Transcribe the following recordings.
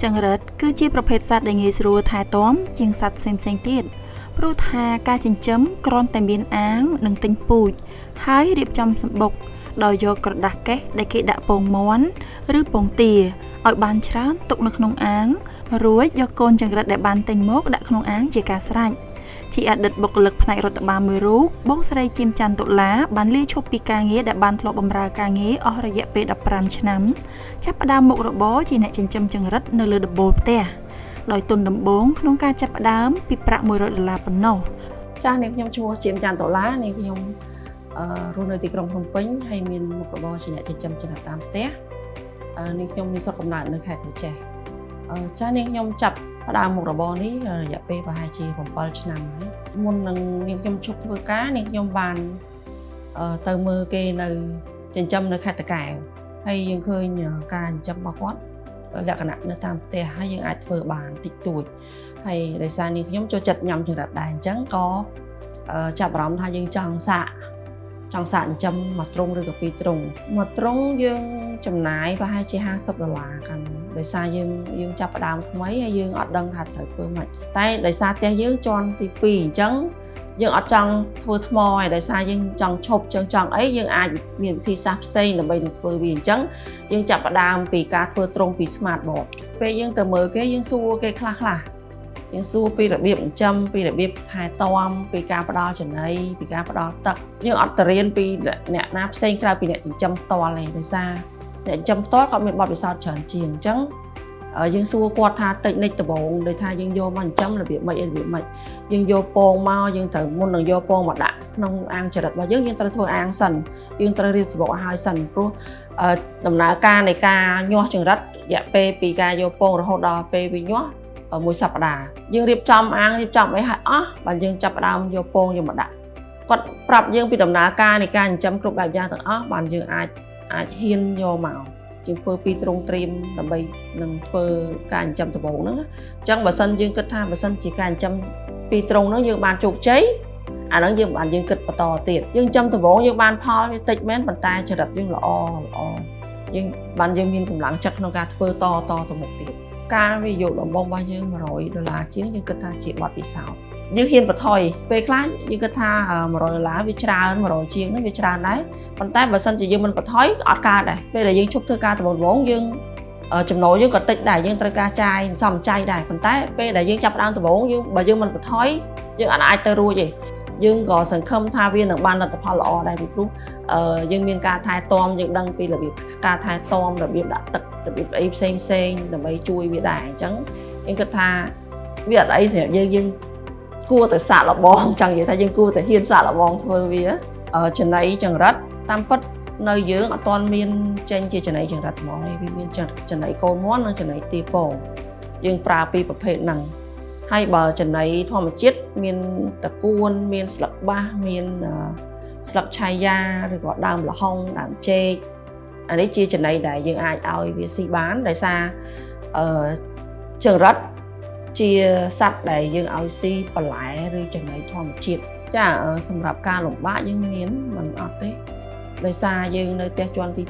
ចង្រិតគឺជាប្រភេទសត្វដែលងាយស្រួលថែទាំជាងសត្វផ្សេងៗទៀតព្រោះថាការចិញ្ចឹមគ្រាន់តែមានអាងនិងទិញពូជហើយរៀបចំសម្បុកដោយយកក្រដាសកេសដែលគេដាក់ពងមាន់ឬពងទាឲ្យបានច្រើនទុកនៅក្នុងអាងរួចយកកូនចង្រិតដែលបានទិញមកដាក់ក្នុងអាងជាការស្រេចជាអតីតបុគ្គលិកផ្នែករដ្ឋបាលមួយរូបបងស្រីជីមច័ន្ទតុលាបានលាឈប់ពីការងារដែលបានធ្លាប់បម្រើការងារអស់រយៈពេល15ឆ្នាំចាប់ផ្ដើមមុខរបរជាអ្នកចិញ្ចឹមចង្រិតនៅលើដំបូលផ្ទះដោយទុនដំបូងក្នុងការចាប់ផ្ដើមពីប្រាក់$100ប៉ុណ្ណោះចាស់នាងខ្ញុំឈ្មោះជីមច័ន្ទតុលានាងខ្ញុំរស់នៅទីក្រុងភ្នំពេញហើយមានមុខរបរជាអ្នកចិញ្ចឹមចង្រិតតាមផ្ទះនាងខ្ញុំមានស្រុកកំណើតនៅខេត្តក្រចេះចាស់នាងខ្ញុំចាប់ផ្ដើមមុខរបរនេះរយៈពេលប្រហែលជា7ឆ្នាំហើយមុននឹងនាងខ្ញុំឈប់ធ្វើការនាងខ្ញុំបានទៅមើលគេនៅចិញ្ចឹមនៅខេត្តតាកែវហើយយើងឃើញការចិញ្ចឹមរបស់គាត់លក្ខណៈនៅតាមផ្ទះហើយយើងអាចធ្វើបានតិចតួចហើយដោយសារនាងខ្ញុំចូលចិត្តញ៉ាំចង្រិតដែរអញ្ចឹងក៏ចាប់អារម្មណ៍ថាយើងចង់សាកចិញ្ចឹមមួយទ្រុងឬក៏ពីរទ្រុងមួយទ្រុងយើងចំណាយប្រហែលជា$50កាលនោះដោយសារយើងចាប់ផ្ដើមថ្មីហើយយើងអត់ដឹងថាត្រូវធ្វើម៉េចតែដោយសារផ្ទះយើងជាន់ទី2អញ្ចឹងយើងអត់ចង់ធ្វើថ្មហើយដោយសារយើងចង់ឈប់ចង់អីយើងអាចមានវិធីសាស្ត្រផ្សេងដើម្បីនឹងធ្វើវាអញ្ចឹងយើងចាប់ផ្ដើមពីការធ្វើទ្រុងពី Smart Board ពេលយើងទៅមើលគេយើងសួរគេខ្លះយើងសួរពីរបៀបចិញ្ចឹមពីរបៀបថែទាំពីការផ្ដល់ចំណីពីការផ្ដល់ទឹកយើងអត់ទៅរៀនពីអ្នកណាផ្សេងក្រៅពីអ្នកចិញ្ចឹមផ្ទាល់ទេដោយសារអ្នកចិញ្ចឹមផ្ទាល់គាត់មានបទពិសោធន៍ច្រើនជាងអញ្ចឹងយើងសួរគាត់ថាតិចនិចដំបូងដោយថាយើងយកមកចិញ្ចឹមរបៀបម៉េចយើងយកពងមកយើងត្រូវមុននឹងយកពងមកដាក់ក្នុងអាងចរិតរបស់យើងត្រូវធ្វើអាងសិនយើងត្រូវរៀបសម្បុកឲ្យសិនព្រោះដំណើរការនៃការញាស់ចង្រិតរយៈពេលពីការយកពងរហូតដល់ពេលវាញាស់មួយសប្តាហ៍យើងរៀបចំអាងរៀបចំអីឲ្យអស់បើយើងចាប់ផ្ដើមយកពងយកមកដាក់គាត់ប្រាប់យើងពីដំណើរការនៃការចិញ្ចឹមគ្រប់បែបយ៉ាងទាំងអស់បានយើងអាចហ៊ានយកមកយើងធ្វើពីទ្រង់ត្រៀមដើម្បីនឹងធ្វើការចិញ្ចឹមដំបូងហ្នឹងអញ្ចឹងបើសិនយើងគិតថាបើសិនជាការចិញ្ចឹមពីទ្រង់ហ្នឹងយើងបានជោគជ័យអាហ្នឹងយើងគិតបន្តទៀតយើងចិញ្ចឹមដំបូងយើងបានផលវាតិចមែនប៉ុន្តែចរិតយើងល្អយើងមានកម្លាំងចិត្តក្នុងការធ្វើតទៅមុខទៀតការវិនិយោគដំបូងរបស់យើង$100ជាងយើងគិតថាជាបទពិសោធន៍យើងហ៊ានបន្ថយពេលខ្លះយើងគិតថា$100វាច្រើន100ជាងហ្នឹងវាច្រើនដែរប៉ុន្តែបើសិនជាយើងមិនបន្ថយអត់កើតដែរពេលដែលយើងឈប់ធ្វើការដំបូងយើងចំណូលយើងក៏តិចដែរយើងត្រូវការចាយសំចៃដែរប៉ុន្តែពេលដែលយើងចាប់ផ្ដើមដំបូងបើយើងមិនបន្ថយយើងអាចទៅរួចទេយើងក៏សង្ឃឹមថាវានឹងបានលទ្ធផលល្អដែរពីព្រោះយើងមានការថែទាំយើងដឹងពីរបៀបការថែទាំរបៀបដាក់ទឹករបៀបអីផ្សេងដើម្បីជួយវាដែរអញ្ចឹងយើងគិតថាវាអត់អីសម្រាប់យើងគួរតែសាកល្បងចង់និយាយថាយើងគួរតែហ៊ានសាកល្បងធ្វើវាចំណីចង្រិតតាមពិតនៅយើងអត់ទាន់មានចេញជាចំណីចង្រិតហ្មងទេវាមានចំណីកូនមាន់និងចំណីទាពងយើងប្រើពីរប្រភេទហ្នឹងហើយបើចំណីធម្មជាតិមានតកួនមានស្លឹកបាសមានស្លឹកឆាយាឬក៏ដើមល្ហុងដើមចេកអានេះជាចំណីដែលយើងអាចឲ្យវាស៊ីបានដោយសារចង្រិតជាសត្វដែលយើងឲ្យស៊ីបន្លែឬចំណីធម្មជាតិចាសម្រាប់ការលំបាកយើងមានមិនអត់ទេដោយសារយើងនៅផ្ទះជាន់ទី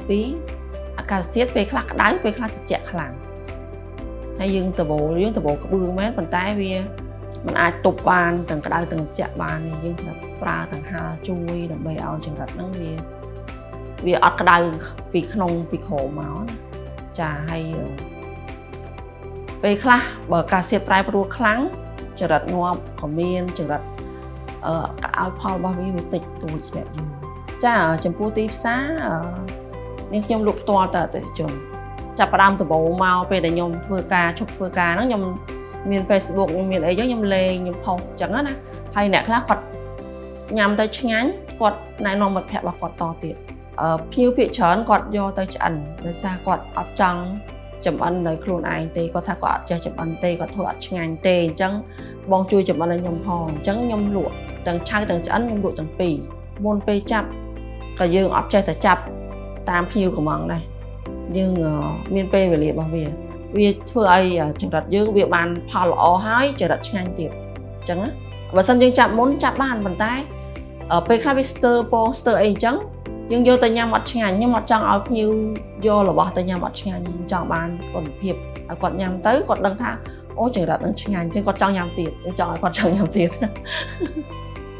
2អាកាសធាតុពេលខ្លះក្តៅពេលខ្លះត្រជាក់ខ្លាំងហើយយើងដបូលក្បឿងមែនប៉ុន្តែវាមិនអាចទប់បានទាំងក្តៅទាំងត្រជាក់បានយើងត្រូវប្រើទាំងហាលជួយដើម្បីឲ្យចង្រិតហ្នឹងវាអត់ក្តៅពីក្នុងពីក្រោមមកចាហើយពេលខ្លះបើអាកាសធាតុប្រែប្រួលខ្លាំងចរិតងាប់ក៏មានចរិតឲ្យផលរបស់វាតិចតួចសម្រាប់យើងចាចំពោះទីផ្សារនេះខ្ញុំលក់ផ្ទាល់ទៅអតិថិជនចាប់ផ្ដើមដំបូងមកពេលដែលខ្ញុំឈប់ធ្វើការហ្នឹងខ្ញុំមាន Facebook ខ្ញុំមានអីចឹងខ្ញុំលេងខ្ញុំផុសចឹងណាហើយអ្នកខ្លះគាត់ញ៉ាំទៅឆ្ងាញ់គាត់ណែនាំមិត្តភ័ក្តិរបស់គាត់តទៀតភ្ញៀវភាគច្រើនគាត់យកទៅឆ្អិនដោយសារគាត់អត់ចង់ចម្អិននៅខ្លួនឯងទេគាត់ថាគាត់អត់ចេះចម្អិនទេគាត់ធ្វើអត់ឆ្ងាញ់ទេអញ្ចឹងបងជួយចម្អិនឲ្យខ្ញុំផងអញ្ចឹងខ្ញុំលក់ទាំងឆៅទាំងឆ្អិនខ្ញុំលក់ទាំងពីរមុនពេលចាប់ក៏យើងអត់ចេះតែចាប់តាមភ្ញៀវកំងដែរយើងមានពេលវេលារបស់វាធ្វើឲ្យចង្រិតយើងវាបានផលល្អហើយចរិតឆ្ងាញ់ទៀតអញ្ចឹងបើសិនយើងចាប់មុនចាប់បានប៉ុន្តែពេលខ្លះវាស្ទើពងស្ទើអីអញ្ចឹង យើងយកទៅញ៉ាំអត់ឆ្ងាញ់ខ្ញុំអត់ចង់ឲ្យភ្ញៀវយករបស់ទៅញ៉ាំអត់ឆ្ងាញ់ចង់បានគុណភាពឲ្យគាត់ញ៉ាំទៅគាត់ដឹងថាអូចង្រិតនឹងឆ្ងាញ់ចឹងគាត់ចង់ញ៉ាំទៀតចង់ឲ្យគាត់ចង់ញ៉ាំទៀត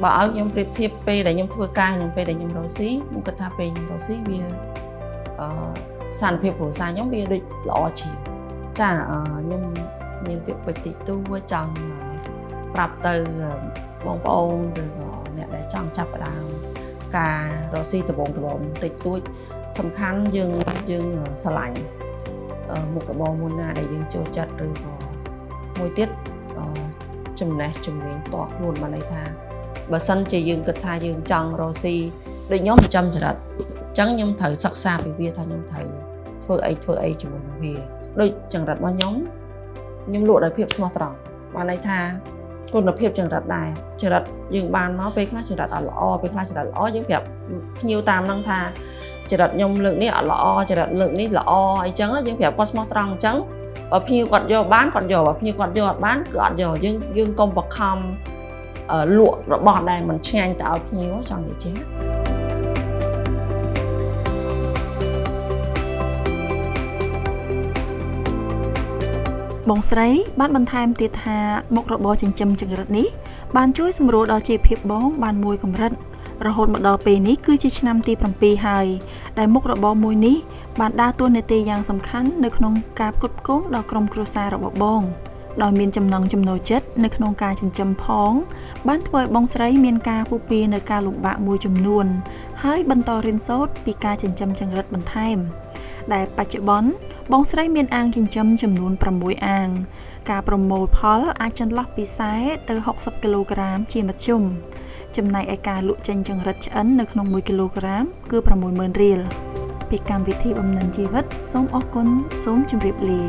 បើឲ្យខ្ញុំប្រៀបធៀបពេលដែលខ្ញុំធ្វើការនិងពេលដែលខ្ញុំរកស៊ីខ្ញុំគិតថាពេលខ្ញុំរកស៊ីវាសានភាពគ្រួសារខ្ញុំវាដូចល្អជាងចាខ្ញុំមានពាក្យពេចន៍តិចតួចចង់ប្រាប់ទៅបងប្អូនឬក៏អ្នកដែលចង់ចាប់ផ្ដើមការរកស៊ីដំបងតិចតួចសំខាន់យើងស្រឡាញ់មុខរបរមួយណាដែលយើងចូលចិត្តឬក៏មួយទៀតចំណេះជំនាញផ្ទាល់ខ្លួនបានន័យថាបើសិនជាយើងគិតថាយើងចង់រកស៊ីដូចខ្ញុំចំចរិតអញ្ចឹងខ្ញុំត្រូវសិក្សាពីវាថាខ្ញុំត្រូវធ្វើអីជាមួយនឹងវាដូចចង្រិតរបស់ខ្ញុំលក់ដោយភាពស្មោះត្រង់បានន័យថាគុណភាពចង្រិតដែរចង្រិតយើងបានមកពេលខ្លះចង្រិតអត់ល្អពេលខ្លះចង្រិតល្អយើងប្រាប់ភ្ញៀវតាមហ្នឹងថាចរិតខ្ញុំលើកនេះអត់ល្អចរិតលើកនេះល្អអីចឹងយើងប្រាប់គាត់ស្មោះត្រង់អញ្ចឹងបើភ្ញៀវគាត់យកបានគាត់យកបើភ្ញៀវគាត់យកអត់បានគឺអត់យកយើងកុំបខំលក់របស់ដែលមិនឆ្ងាញ់ទៅឲ្យភ្ញៀវចង់និយាយបងស្រីបានបន្ថែមទៀតថាមុខរបរចិញ្ចឹមចង្រិតនេះបានជួយសម្រួលដល់ជីវភាពបងបានមួយកម្រិតរហូតមកដល់ពេលនេះគឺជាឆ្នាំទី7ហើយដែលមុខរបរមួយនេះបានដើរតួនាទីយ៉ាងសំខាន់នៅក្នុងការផ្គត់ផ្គង់ដល់ក្រុមគ្រួសាររបស់បងដោយមានចំណង់ចំណូលចិត្តនៅក្នុងការចិញ្ចឹមផងបានធ្វើឲ្យបងស្រីមានការពុះពៀនៅការលំបាកមួយចំនួនហើយបន្តរៀនសូត្រពីការចិញ្ចឹមចង្រិតបន្ថែមដែលបច្ចុប្បន្នបងស្រីមានអាងចិញ្ចឹមចំនួន6អាងការប្រមូលផលអាចចន្លោះពី40ទៅ60គីឡូក្រាមជាមធ្យមចំណែកឯការលក់ចេញចង្រិតឆ្អិននៅក្នុង1គីឡូក្រាមគឺ 60000 រៀលពីកម្មវិធីបំណិនជីវិតសូមអរគុណសូមជម្រាបលា